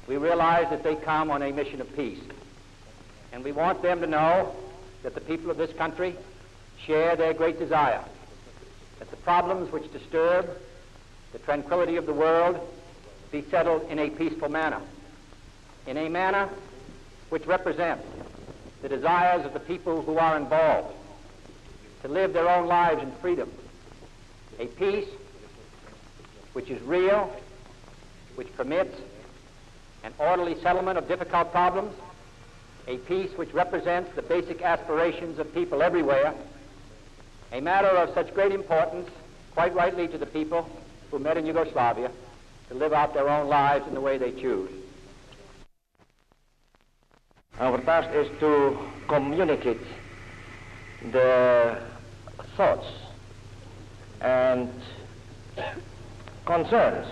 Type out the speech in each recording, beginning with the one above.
we realize that they come on a mission of peace. And we want them to know that the people of this country share their great desire that the problems which disturb the tranquility of the world be settled in a peaceful manner, in a manner which represents the desires of the people who are involved to live their own lives in freedom, a peace which is real, which permits an orderly settlement of difficult problems, a peace which represents the basic aspirations of people everywhere, a matter of such great importance, quite rightly to the people who met in Yugoslavia, to live out their own lives in the way they choose. Our task is to communicate the thoughts and concerns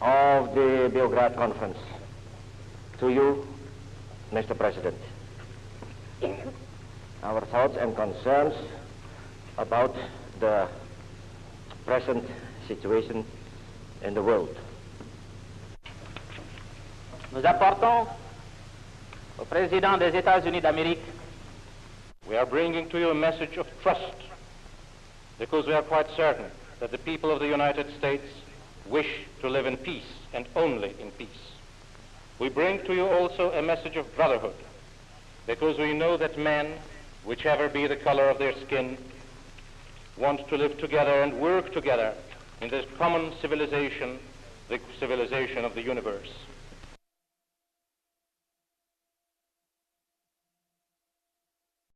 of the Belgrade Conference to you, Mr. President. Our thoughts and concerns about the present situation in the world. Nous apportons au président des États-Unis d'Amérique. We are bringing to you a message of trust because we are quite certain that the people of the United States wish to live in peace and only in peace. We bring to you also a message of brotherhood because we know that men, whichever be the color of their skin, want to live together and work together in this common civilization, the civilization of the universe.